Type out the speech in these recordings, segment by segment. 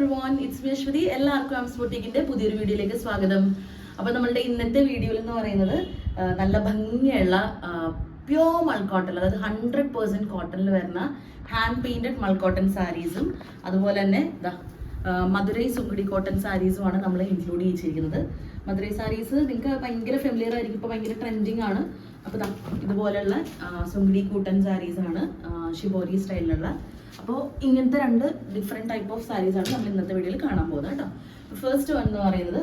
Everyone, it's me Aswathy. എല്ലാവർക്കും arms ബൊട്ടീക്കിന്റെ പുതിയൊരു വീഡിയോയിലേക്ക് സ്വാഗതം. അപ്പോൾ നമ്മളുടെ ഇന്നത്തെ വീഡിയോയിൽ എന്ന് പറയുന്നത് നല്ല ഭംഗിയുള്ള പ്യോർ മൾക്കോട്ടൺ, അതായത് 100% കോട്ടണിൽ വരുന്ന ഹാൻഡ് പെയിന്റഡ് മൾക്കോട്ടൺ സാരീസും അതുപോലെ തന്നെ മധുരൈ സുങ്കിടി കോട്ടൺ സാരീസുമാണ് നമ്മൾ ഇൻക്ലൂഡ് ചെയ്തിരിക്കുന്നത്. മധുരൈ സാരീസ് നിങ്ങൾക്ക് ഭയങ്കര ഫെമിലിയർ ആയിരിക്കും, ഇപ്പോൾ ഭയങ്കര ട്രെൻഡിങ് ആണ്. അപ്പോൾ ഇതുപോലെയുള്ള സുങ്കിടി കൂട്ടൺ സാരീസാണ് ഷിബോരി സ്റ്റൈലിലുള്ള. അപ്പോൾ ഇങ്ങനത്തെ രണ്ട് ഡിഫറെൻറ്റ് ടൈപ്പ് ഓഫ് സാരീസാണ് നമ്മൾ ഇന്നത്തെ വീഡിയോയിൽ കാണാൻ പോകുന്നത് കേട്ടോ. ഫസ്റ്റ് വൺ എന്ന് പറയുന്നത്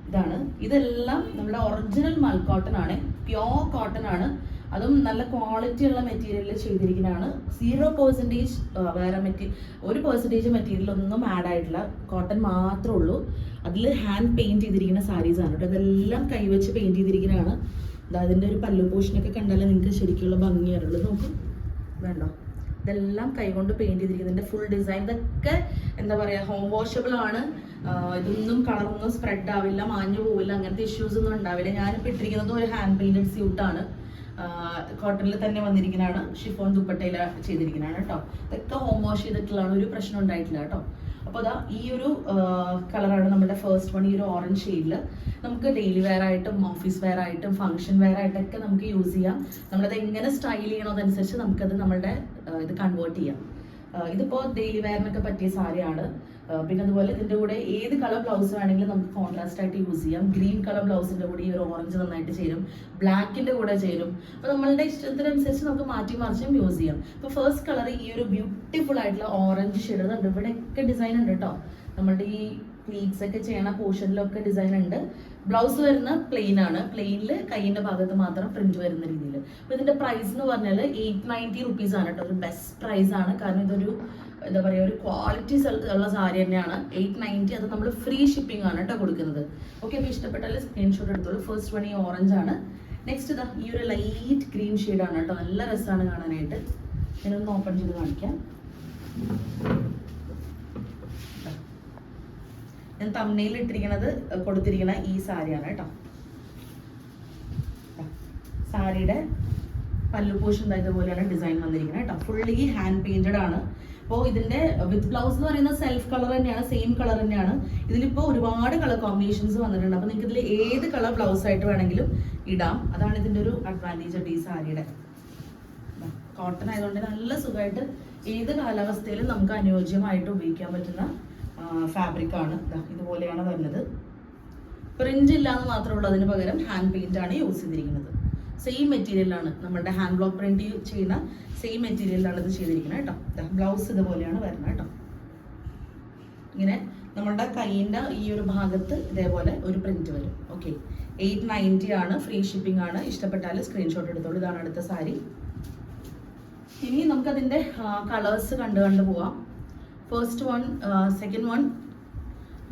ഇതാണ്. ഇതെല്ലാം നമ്മുടെ ഒറിജിനൽ മൽക്കോട്ടൺ ആണ്, പ്യോർ കോട്ടൺ ആണ്. അതും നല്ല ക്വാളിറ്റി ഉള്ള മെറ്റീരിയലിൽ ചെയ്തിരിക്കുന്നതാണ്. 0% വേറെ ഒരു പെർസെൻറ്റേജ് മെറ്റീരിയലൊന്നും ആഡ് ആയിട്ടില്ല, കോട്ടൺ മാത്രമേ ഉള്ളൂ. അതിൽ ഹാൻഡ് പെയിൻറ്റ് ചെയ്തിരിക്കുന്ന സാരീസാണ് കേട്ടോ. ഇതെല്ലാം കൈവച്ച് പെയിൻറ്റ് ചെയ്തിരിക്കുന്നതാണ്. അതിൻ്റെ ഒരു പല്ലു പോർഷനൊക്കെ കണ്ടാലേ നിങ്ങൾക്ക് ശരിക്കുള്ള ഭംഗിയാറുള്ളത്. നോക്കും വേണ്ടോ, ഇതെല്ലാം കൈകൊണ്ട് പെയിൻറ്റ് ചെയ്തിരിക്കുന്നതിൻ്റെ ഫുൾ ഡിസൈൻ. ഇതൊക്കെ എന്താ പറയുക, ഹോം വാഷബിൾ ആണ്. ഇതൊന്നും കളറൊന്നും സ്പ്രെഡ് ആവില്ല, മാഞ്ഞു പോവില്ല, അങ്ങനത്തെ ഇഷ്യൂസ് ഒന്നും ഉണ്ടാവില്ല. ഞാനിപ്പോൾ ഇട്ടിരിക്കുന്നത് ഒരു ഹാൻഡ് പെയിൻറ്റഡ് സ്യൂട്ടാണ്, കോട്ടണിൽ തന്നെ വന്നിരിക്കുന്നതാണ്, ഷിഫോൺ ദുപ്പട്ടയിൽ ചെയ്തിരിക്കുന്നതാണ് കേട്ടോ. ഇതൊക്കെ ഹോം വാഷ് ചെയ്തിട്ടുള്ളതാണ്, ഒരു പ്രശ്നം ഉണ്ടായിട്ടില്ല കേട്ടോ. അപ്പോൾ ഈ ഒരു കളറാണ് നമ്മുടെ ഫസ്റ്റ് വൺ. ഈ ഒരു ഓറഞ്ച് ഷെയ്ഡിൽ നമുക്ക് ഡെയിലി വെയർ ആയിട്ടും ഓഫീസ് വെയർ ആയിട്ടും ഫംഗ്ഷൻ വെയർ ആയിട്ടൊക്കെ നമുക്ക് യൂസ് ചെയ്യാം. നമ്മളത് എങ്ങനെ സ്റ്റൈൽ ചെയ്യണോ അതനുസരിച്ച് നമുക്കത് നമ്മുടെ ഇത് കൺവേർട്ട് ചെയ്യാം. ഇതിപ്പോൾ ഡെയിലി വെയറിനൊക്കെ പറ്റിയ സാരിയാണ്. പിന്നെ അതുപോലെ ഇതിൻ്റെ കൂടെ ഏത് കളർ ബ്ലൗസ് വേണമെങ്കിലും നമുക്ക് കോൺട്രാസ്റ്റ് ആയിട്ട് യൂസ് ചെയ്യാം. ഗ്രീൻ കളർ ബ്ലൗസിൻ്റെ കൂടെ ഈ ഒരു ഓറഞ്ച് നന്നായിട്ട് ചേരും, ബ്ലാക്കിൻ്റെ കൂടെ ചേരും. അപ്പോൾ നമ്മളുടെ ഇഷ്ടത്തിനനുസരിച്ച് നമുക്ക് മാറ്റി മറിച്ചും യൂസ് ചെയ്യാം. ഇപ്പോൾ ഫസ്റ്റ് കളർ ഈ ഒരു ബ്യൂട്ടിഫുൾ ആയിട്ടുള്ള ഓറഞ്ച് ഷെയ്ഡ് ഉണ്ട്. ഇവിടെയൊക്കെ ഡിസൈൻ ഉണ്ട് കേട്ടോ. നമ്മളുടെ ഈ പ്ലീറ്റ്സ് ഒക്കെ ചെയ്യണ പോർഷനിലൊക്കെ ഡിസൈൻ ഉണ്ട്. ബ്ലൗസ് വരുന്ന പ്ലെയിൻ ആണ്, പ്ലെയിനിൽ കൈയിൻ്റെ ഭാഗത്ത് മാത്രം പ്രിന്റ് വരുന്ന രീതിയിൽ. അപ്പോൾ ഇതിൻ്റെ പ്രൈസ് എന്ന് പറഞ്ഞാൽ 890 റുപ്പീസ് ആണ് കേട്ടോ. ഒരു ബെസ്റ്റ് പ്രൈസ് ആണ്, കാരണം ഇതൊരു എന്താ പറയുക, ഒരു ക്വാളിറ്റി ഉള്ള സാരി തന്നെയാണ്. 890, അത് നമ്മൾ ഫ്രീ ഷിപ്പിംഗ് ആണ് കേട്ടോ കൊടുക്കുന്നത്. ഓക്കെ, അപ്പോൾ ഇഷ്ടപ്പെട്ടാൽ സ്ക്രീൻഷോട്ട് എടുത്തോളൂ. ഫസ്റ്റ് വൺ ഈ ഓറഞ്ച് ആണ്. നെക്സ്റ്റ് ഈ ഒരു ലൈറ്റ് ഗ്രീൻ ഷെയ്ഡാണ് കേട്ടോ. നല്ല രസമാണ് കാണാനായിട്ട്. ഞാനൊന്ന് ഓപ്പൺ ചെയ്ത് കാണിക്കാം. ഞാൻ തമ്മനയിൽ ഇട്ടിരിക്കുന്നത് കൊടുത്തിരിക്കുന്ന ഈ സാരിയാണ് കേട്ടോ. സാരിയുടെ പല്ലു പോർഷൻ ഇതുപോലെയാണ് ഡിസൈൻ വന്നിരിക്കുന്നത് കേട്ടോ. ഫുള്ളി ഹാൻഡ് പെയിന്റഡ് ആണ്. അപ്പോൾ ഇതിന്റെ വിത്ത് ബ്ലൗസ് എന്ന് പറയുന്നത് സെൽഫ് കളർ തന്നെയാണ്, സെയിം കളർ തന്നെയാണ്. ഇതിലിപ്പോൾ ഒരുപാട് കളർ കോമ്പിനേഷൻസ് വന്നിട്ടുണ്ട്. അപ്പോൾ നിങ്ങൾക്ക് ഇതിൽ ഏത് കളർ ബ്ലൗസ് ആയിട്ട് വേണമെങ്കിലും ഇടാം. അതാണ് ഇതിന്റെ ഒരു അഡ്വാൻറ്റേജ് ഈ സാരിയുടെ. കോട്ടൺ ആയതുകൊണ്ട് നല്ല സുഖമായിട്ട് ഏത് കാലാവസ്ഥയിലും നമുക്ക് അനുയോജ്യമായിട്ട് ഉപയോഗിക്കാൻ പറ്റുന്ന ഫാബ്രിക് ആണ്. ഇതുപോലെയാണ് വരുന്നത്. പ്രിന്റ് ഇല്ല എന്ന് മാത്രമേ ഉള്ളൂ, അതിന് പകരം ഹാൻഡ് പെയിന്റ് ആണ് യൂസ് ചെയ്തിരിക്കുന്നത്. സെയിം മെറ്റീരിയലാണ്, നമ്മുടെ ഹാൻഡ് ബ്ലോക്ക് പ്രിന്റ് ചെയ്യുന്ന സെയിം മെറ്റീരിയലാണ് ഇത് ചെയ്തിരിക്കുന്നത് കേട്ടോ. ബ്ലൗസ് ഇതുപോലെയാണ് വരുന്നത് കേട്ടോ. ഇങ്ങനെ നമ്മളുടെ കൈയിൻ്റെ ഈ ഒരു ഭാഗത്ത് ഇതേപോലെ ഒരു പ്രിന്റ് വരും. ഓക്കെ, 890 ആണ്, ഫ്രീ ഷിപ്പിംഗ് ആണ്. ഇഷ്ടപ്പെട്ടാൽ സ്ക്രീൻഷോട്ട് എടുത്തോളൂ. ഇതാണ് അടുത്ത സാരി. ഇനി നമുക്കതിൻ്റെ കളേഴ്സ് കണ്ടു പോവാം. First one, second one.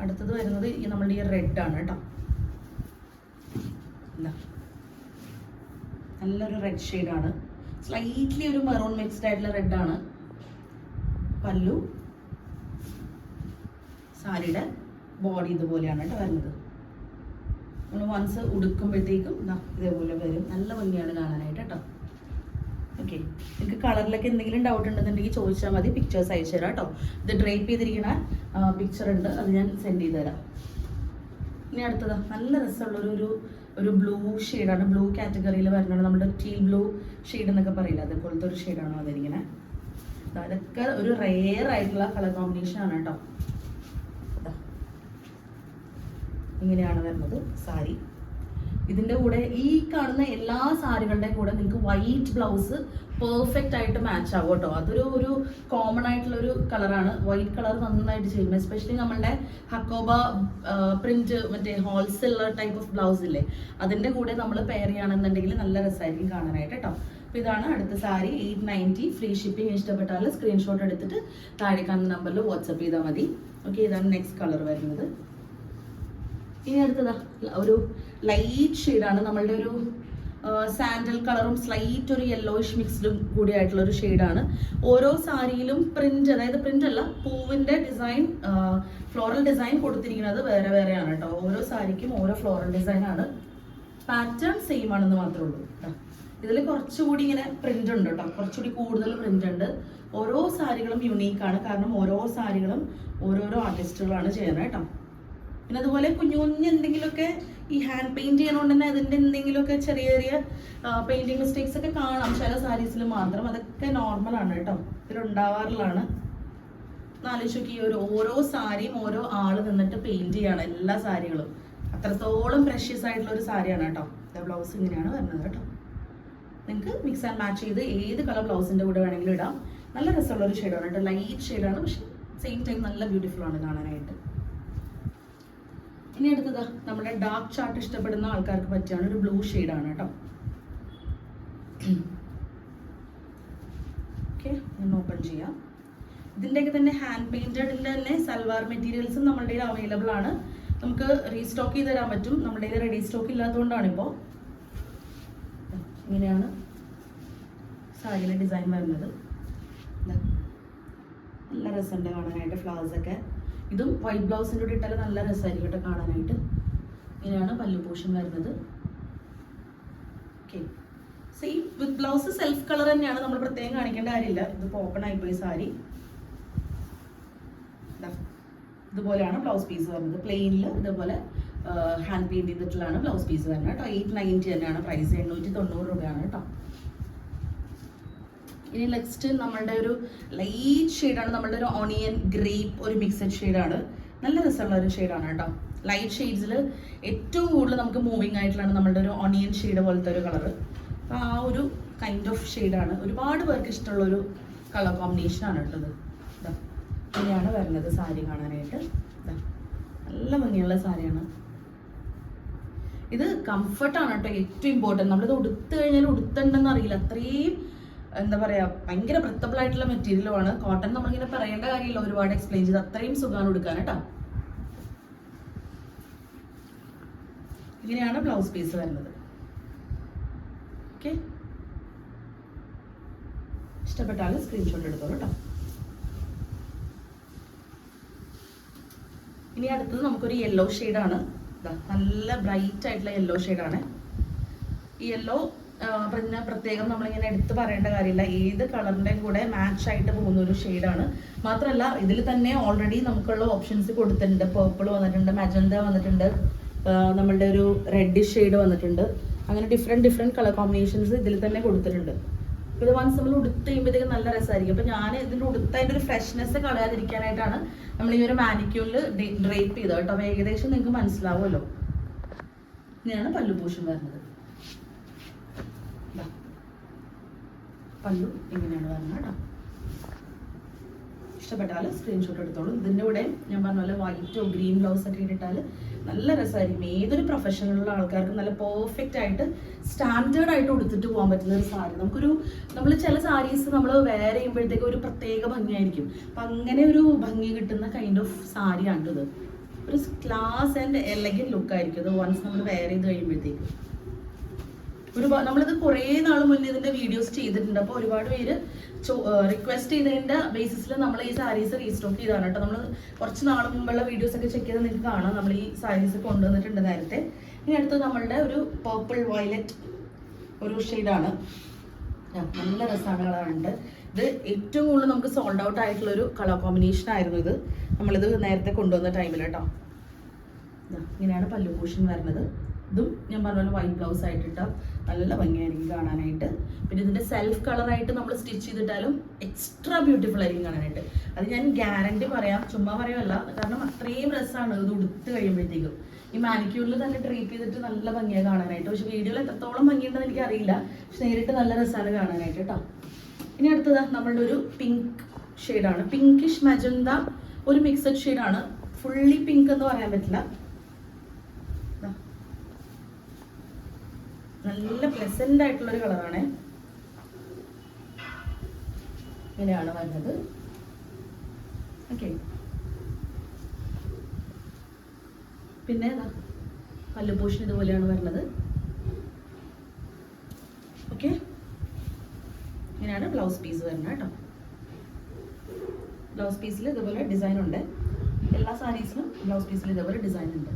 അടുത്തത് വരുന്നത് നമ്മളുടെ ഈ റെഡ് ആണ് കേട്ടോ. നല്ലൊരു റെഡ് ഷെയ്ഡാണ്, സ്ലൈറ്റ്ലി ഒരു മെറൂൺ മിക്സ്ഡ് ആയിട്ടുള്ള റെഡാണ്. പല്ലു, സാരിയുടെ ബോഡി ഇതുപോലെയാണ് കേട്ടോ വരുന്നത്. നമ്മൾ വൺസ് ഉടുക്കുമ്പോഴത്തേക്കും ഇതേപോലെ വരും. നല്ല ഭംഗിയാണ് കാണാനായിട്ട് കേട്ടോ. ഓക്കെ, നിങ്ങൾക്ക് കളറിലൊക്കെ എന്തെങ്കിലും ഡൗട്ട് ഉണ്ടെന്നുണ്ടെങ്കിൽ ചോദിച്ചാൽ മതി, പിക്ചേഴ്സ് അയച്ചു തരാം കേട്ടോ. ഇത് ഡ്രേപ്പ് ചെയ്തിരിക്കുന്ന പിക്ചർ ഉണ്ട്, അത് ഞാൻ സെൻഡ് ചെയ്ത് തരാം. ഇനി അടുത്തതാ നല്ല രസമുള്ളൊരു ബ്ലൂ ഷെയ്ഡാണ്. ബ്ലൂ കാറ്റഗറിയിൽ വരുന്നത്, നമ്മുടെ ടീൽ ബ്ലൂ ഷെയ്ഡ് എന്നൊക്കെ പറയില്ല, അതുപോലത്തെ ഒരു ഷെയ്ഡാണ് വന്നിരിക്കുന്നത്. അതൊക്കെ ഒരു റെയർ ആയിട്ടുള്ള കളർ കോമ്പിനേഷൻ ആണ് കേട്ടോ. ഇങ്ങനെയാണ് വരുന്നത് സാരി. ഇതിൻ്റെ കൂടെ ഈ കാണുന്ന എല്ലാ സാരികളുടെയും കൂടെ നിങ്ങൾക്ക് വൈറ്റ് ബ്ലൗസ് പെർഫെക്റ്റ് ആയിട്ട് മാച്ച് ആവും കേട്ടോ. അതൊരു കോമൺ ആയിട്ടുള്ള ഒരു കളറാണ്. വൈറ്റ് കളർ നന്നായിട്ട് ചെയ്യും. എസ്പെഷ്യലി നമ്മളുടെ ഹക്കോബ പ്രിന്റ്, മറ്റേ ഹോൾസെയിൽ ടൈപ്പ് ഓഫ് ബ്ലൗസ് ഇല്ലേ, അതിൻ്റെ കൂടെ നമ്മൾ പെയർ ചെയ്യുകയാണെന്നുണ്ടെങ്കിൽ നല്ല രസമായിരിക്കും കാണാനായിട്ട് കേട്ടോ. അപ്പോൾ ഇതാണ് അടുത്ത സാരി. 890, free shipping. ഇഷ്ടപ്പെട്ടാൽ സ്ക്രീൻഷോട്ട് എടുത്തിട്ട് താഴെ കാണുന്ന നമ്പറിൽ വാട്സപ്പ് ചെയ്താൽ മതി. ഓക്കെ, ഇതാണ് നെക്സ്റ്റ് കളർ വരുന്നത്. ഇനി അടുത്തതാ ഒരു ലൈറ്റ് ഷെയ്ഡാണ്. നമ്മളുടെ ഒരു സാൻഡൽ കളറും സ്ലൈറ്റ് ഒരു യെല്ലോയിഷ് മിക്സ്ഡും കൂടി ആയിട്ടുള്ള ഒരു ഷെയ്ഡാണ്. ഓരോ സാരിയിലും പ്രിന്റ്, അതായത് പ്രിന്റ് അല്ല, പൂവിൻ്റെ ഡിസൈൻ, ഫ്ലോറൽ ഡിസൈൻ കൊടുത്തിരിക്കുന്നത് വേറെ വേറെയാണ് കേട്ടോ. ഓരോ സാരിക്കും ഓരോ ഫ്ലോറൽ ഡിസൈൻ ആണ്. പാറ്റേൺ സെയിം ആണെന്ന് മാത്രമേ ഉള്ളൂ കേട്ടോ. ഇതിൽ കുറച്ചുകൂടി ഇങ്ങനെ പ്രിന്റ് ഉണ്ട് കേട്ടോ, കുറച്ചുകൂടി കൂടുതൽ പ്രിന്റ് ഉണ്ട്. ഓരോ സാരികളും യുണീക്കാണ്, കാരണം ഓരോ സാരികളും ഓരോരോ ആർട്ടിസ്റ്റുകളാണ് ചെയ്യുന്നത് കേട്ടോ. പിന്നെ അതുപോലെ കുഞ്ഞു കുഞ്ഞു എന്തെങ്കിലുമൊക്കെ ഈ ഹാൻഡ് പെയിന്റ് ചെയ്യണോണ്ട് തന്നെ അതിൻ്റെ എന്തെങ്കിലുമൊക്കെ ചെറിയ ചെറിയ പെയിന്റിങ് മിസ്റ്റേക്സ് ഒക്കെ കാണാം ചില സാരീസിൽ മാത്രം. അതൊക്കെ നോർമലാണ് കേട്ടോ, ഇതിലുണ്ടാവാറുള്ളതാണ്. ആലോചിച്ച് ഈ ഓരോ സാരിയും ഓരോ ആള് നിന്നിട്ട് പെയിന്റ് ചെയ്യാണ് എല്ലാ സാരികളും. അത്രത്തോളം പ്രഷ്യസ് ആയിട്ടുള്ള ഒരു സാരിയാണ് കേട്ടോ. ബ്ലൗസ് ഇങ്ങനെയാണ് വരുന്നത് കേട്ടോ. നിങ്ങൾക്ക് മിക്സ് ആൻഡ് മാച്ച് ചെയ്ത് ഏത് കളർ ബ്ലൗസിന്റെ കൂടെ വേണമെങ്കിലും ഇടാം. നല്ല രസമുള്ള ഒരു ഷെയ്ഡാണ് കേട്ടോ, ലൈറ്റ് ഷെയ്ഡാണ്, പക്ഷെ സെയിം ടൈം നല്ല ബ്യൂട്ടിഫുൾ ആണ് കാണാനായിട്ട്. ഇനി അടുത്തതാ നമ്മുടെ ഡാർക്ക് ചാർട്ട് ഇഷ്ടപ്പെടുന്ന ആൾക്കാർക്ക് പറ്റിയാണ് ഒരു ബ്ലൂ ഷെയ്ഡാണ് കേട്ടോ. ഓക്കെ, ഞാൻ ഓപ്പൺ ചെയ്യാം. ഇതിൻ്റെയൊക്കെ തന്നെ ഹാൻഡ് പെയിന്റഡിൻ്റെ തന്നെ സൽവാർ മെറ്റീരിയൽസും നമ്മുടെ കയ്യിൽ അവൈലബിൾ ആണ്. നമുക്ക് റീസ്റ്റോക്ക് ചെയ്ത് തരാൻ പറ്റും. നമ്മുടെ കയ്യിൽ റെഡി സ്റ്റോക്ക് ഇല്ലാത്തതുകൊണ്ടാണ് ഇപ്പോൾ. ഇങ്ങനെയാണ് സാരിയുടെ ഡിസൈൻ വരുന്നത്. നല്ല രസമുണ്ട് കാണാനായിട്ട്, ഫ്ലവേഴ്സ് ഒക്കെ. ഇതും വൈറ്റ് ബ്ലൗസിൻ്റെ കൂടെ ഇട്ടാൽ നല്ല രസമായിരിക്കും കേട്ടോ കാണാനായിട്ട്. ഇങ്ങനെയാണ് പല്ലു പോർഷൻ വരുന്നത്. Okay, same with blouse self colour തന്നെയാണ്, നമ്മൾ പ്രത്യേകം കാണിക്കേണ്ട കാര്യമില്ല. ഇതിപ്പോൾ ഓപ്പൺ ആയിപ്പോയി സാരി. ഇതുപോലെയാണ് ബ്ലൗസ് പീസ് വരുന്നത്. പ്ലെയിനിൽ ഇതുപോലെ ഹാൻഡ് പെയിന്റ് ചെയ്തിട്ടുള്ളതാണ് ബ്ലൗസ് പീസ് വരുന്നത് കേട്ടോ. 890 തന്നെയാണ് പ്രൈസ്, 890 രൂപയാണ് കേട്ടോ. ഇനി നെക്സ്റ്റ് നമ്മളുടെ ഒരു ലൈറ്റ് ഷെയ്ഡാണ്, നമ്മളുടെ ഒരു ഓണിയൻ ഗ്രേപ്പ് ഒരു മിക്സഡ് ഷെയ്ഡാണ്. നല്ല രസമുള്ള ഒരു ഷെയ്ഡാണ് കേട്ടോ. ലൈറ്റ് ഷെയ്ഡ്സിൽ ഏറ്റവും കൂടുതൽ നമുക്ക് മൂവിങ് ആയിട്ടുള്ളതാണ് നമ്മളുടെ ഒരു ഓണിയൻ ഷെയ്ഡ് പോലത്തെ ഒരു കളർ. അപ്പോൾ ആ ഒരു കൈൻഡ് ഓഫ് ഷെയ്ഡാണ്, ഒരുപാട് പേർക്ക് ഇഷ്ടമുള്ളൊരു കളർ കോമ്പിനേഷനാണ് കേട്ടത്. ഇങ്ങനെയാണ് വരുന്നത് സാരി കാണാനായിട്ട്. നല്ല ഭംഗിയുള്ള സാരിയാണ് ഇത്. കംഫർട്ടാണ് കേട്ടോ ഏറ്റവും ഇമ്പോർട്ടൻറ്റ്. നമ്മളിത് ഉടുത്ത് കഴിഞ്ഞാൽ ഉടുത്തുണ്ടെന്ന് അറിയില്ല, അത്രയും എന്താ പറയുക, ഭയങ്കര ബ്രെത്തബിൾ ആയിട്ടുള്ള മെറ്റീരിയലുമാണ്. കോട്ടൺ നമ്മളിങ്ങനെ പറയേണ്ട കാര്യമില്ല, ഒരുപാട് എക്സ്പ്ലെയിൻ ചെയ്ത്, അത്രയും സുഖമാണ് ഉടുക്കാൻ കേട്ടോ. ഇങ്ങനെയാണ് ബ്ലൗസ് പീസ് വരുന്നത്. ഓക്കെ, ഇഷ്ടപ്പെട്ടാൽ സ്ക്രീൻഷോട്ട് എടുത്തോളൂ കേട്ടോ. ഇനി അടുത്തത് നമുക്കൊരു യെല്ലോ ഷെയ്ഡാണ്. നല്ല ബ്രൈറ്റ് ആയിട്ടുള്ള യെല്ലോ ഷെയ്ഡാണ്. ഈ യെല്ലോ പിന്നെ പ്രത്യേകം നമ്മളിങ്ങനെ എടുത്ത് പറയേണ്ട കാര്യമില്ല, ഏത് കളറിൻ്റെയും കൂടെ മാച്ച് ആയിട്ട് പോകുന്ന ഒരു ഷെയ്ഡാണ്. മാത്രമല്ല ഇതിൽ തന്നെ ഓൾറെഡി നമുക്കുള്ള ഓപ്ഷൻസ് കൊടുത്തിട്ടുണ്ട്. പേർപ്പിൾ വന്നിട്ടുണ്ട്, മജന്ത വന്നിട്ടുണ്ട്, നമ്മളുടെ ഒരു റെഡിഷ് ഷെയ്ഡ് വന്നിട്ടുണ്ട്. അങ്ങനെ ഡിഫറെൻറ്റ് കളർ കോമ്പിനേഷൻസ് ഇതിൽ തന്നെ കൊടുത്തിട്ടുണ്ട്. ഇത് വൺസ് നമ്മൾ ഉടുത്ത് കഴിയുമ്പോഴത്തേക്കും നല്ല രസമായിരിക്കും. അപ്പോൾ ഞാൻ ഇതിൻ്റെ ഉടുത്തതിൻ്റെ ഒരു ഫ്രഷ്നെസ് കളയാതിരിക്കാനായിട്ടാണ് നമ്മൾ ഈ ഒരു മാനിക്യൂറിൽ ഡ്രേപ്പ് ചെയ്തത് കേട്ടോ. അപ്പോൾ ഏകദേശം നിങ്ങൾക്ക് മനസ്സിലാവുമല്ലോ. ഇങ്ങനെയാണ് പല്ലു പോർഷൻ വരുന്നത്. പല്ലു ഇങ്ങനെയാണ് വരുന്നത് കേട്ടോ. ഇഷ്ടപ്പെട്ടാൽ സ്ക്രീൻഷോട്ട് എടുത്തോളൂ. ഇതിൻ്റെ കൂടെ ഞാൻ പറഞ്ഞ പോലെ വൈറ്റോ ഗ്രീൻ ബ്ലൗസ് ഒക്കെ ഇട്ടിട്ടാൽ നല്ല രസമായിരിക്കും. ഏതൊരു പ്രൊഫഷണലുള്ള ആൾക്കാർക്കും നല്ല പെർഫെക്റ്റ് ആയിട്ട് സ്റ്റാൻഡേർഡ് ആയിട്ട് ഉടുത്തിട്ട് പോകാൻ പറ്റുന്ന ഒരു സാരി. നമ്മൾ ചില സാരീസ് നമ്മൾ വെയർ ചെയ്യുമ്പോഴത്തേക്ക് ഒരു പ്രത്യേക ഭംഗിയായിരിക്കും. അപ്പം അങ്ങനെ ഒരു ഭംഗി കിട്ടുന്ന കൈൻഡ് ഓഫ് സാരിയാണ് ഇത്. ഒരു ക്ലാസ് ആൻഡ് എലഗന്റ് ലുക്കായിരിക്കും ഇത് വൺസ് നമ്മൾ വെയർ ചെയ്ത് കഴിയുമ്പോഴത്തേക്ക്. നമ്മളിത് കുറേ നാൾ മുന്നേ ഇതിൻ്റെ വീഡിയോസ് ചെയ്തിട്ടുണ്ട്. അപ്പോൾ ഒരുപാട് പേര് റിക്വസ്റ്റ് ചെയ്തതിൻ്റെ ബേസിസിൽ നമ്മൾ ഈ സാരീസ് റീസ്റ്റോക്ക് ചെയ്താണ് കേട്ടോ. നമ്മൾ കുറച്ച് നാൾ മുമ്പുള്ള വീഡിയോസ് ഒക്കെ ചെക്ക് ചെയ്ത് നിങ്ങൾക്ക് കാണാം. നമ്മൾ ഈ സാരീസ് കൊണ്ടുവന്നിട്ടുണ്ട് നേരത്തെ. ഇനി അടുത്ത് നമ്മളുടെ ഒരു പർപ്പിൾ വയലറ്റ് ഒരു ഷെയ്ഡാണ്. നല്ല രസമാണ് കളറുണ്ട്. ഇത് ഏറ്റവും കൂടുതൽ നമുക്ക് സോൾഡ് ഔട്ട് ആയിട്ടുള്ളൊരു കളർ കോമ്പിനേഷൻ ആയിരുന്നു ഇത്, നമ്മളിത് നേരത്തെ കൊണ്ടുവന്ന ടൈമിൽ കേട്ടോ. ഇങ്ങനെയാണ് പല്ലു പോർഷൻ വരുന്നത്. ഇതും ഞാൻ പറഞ്ഞ പോലെ വൈറ്റ് ബ്ലൗസ് ആയിട്ടിട്ട നല്ല ഭംഗിയായിരിക്കും കാണാനായിട്ട്. പിന്നെ ഇതിൻ്റെ സെൽഫ് കളറായിട്ട് നമ്മൾ സ്റ്റിച്ച് ചെയ്തിട്ടാലും എക്സ്ട്രാ ബ്യൂട്ടിഫുൾ ആയിരിക്കും കാണാനായിട്ട്. അത് ഞാൻ ഗ്യാരണ്ടി പറയാം, ചുമ്മാ പറയുമല്ല. കാരണം അത്രയും രസമാണ് ഇത് ഉടുത്ത് കഴിയുമ്പോഴത്തേക്കും. ഈ മാനിക്യൂറിൽ തന്നെ ട്രീറ്റ് ചെയ്തിട്ട് നല്ല ഭംഗിയാണ് കാണാനായിട്ട്. പക്ഷെ വീഡിയോയിൽ എത്രത്തോളം ഭംഗിയുണ്ടെന്ന് എനിക്കറിയില്ല, പക്ഷെ നേരിട്ട് നല്ല രസമാണ് കാണാനായിട്ട് കേട്ടോ. ഇനി അടുത്തത് നമ്മളുടെ ഒരു പിങ്ക് ഷെയ്ഡാണ്. പിങ്കിഷ് മജന്ത ഒരു മിക്സഡ് ഷെയ്ഡാണ്. ഫുള്ളി പിങ്ക് എന്ന് പറയാൻ പറ്റില്ല. നല്ല പ്ലസന്റ് ആയിട്ടുള്ളൊരു കളറാണ്. ഇങ്ങനെയാണ് വരുന്നത്. ഓക്കെ, പിന്നെ പല്ലു പോർഷൻ ഇതുപോലെയാണ് വരുന്നത്. ഓക്കെ, ഇങ്ങനെയാണ് ബ്ലൗസ് പീസ് വരുന്നത് കേട്ടോ. ബ്ലൗസ് പീസിൽ ഇതുപോലെ ഡിസൈൻ ഉണ്ട്. എല്ലാ സാരീസിലും ബ്ലൗസ് പീസിൽ ഇതുപോലെ ഡിസൈൻ ഉണ്ട്.